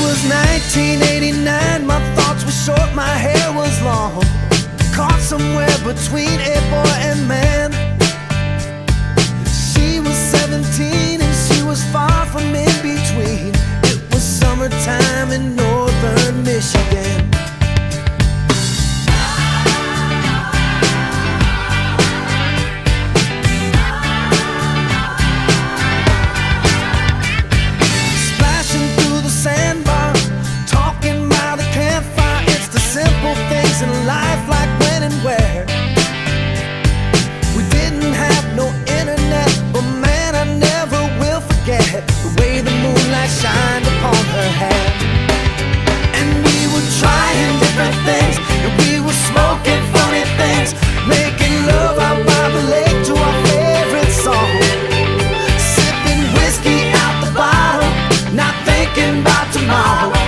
was 1989, my thoughts were short, my hair was long. Caught somewhere between a boy and man. She was 17 and she was far from in between. It was summertime in northern Michigan. Splashing through the sandbar, talking by the campfire. It's the simple things in life, like when and where. We didn't have no internet, but man, I never will forget the way the moonlight shined upon her hair. And we were trying different things, and we were smoking funny things, making love out by the lake to our favorite song, sipping whiskey out the bottle, not thinking about tomorrow.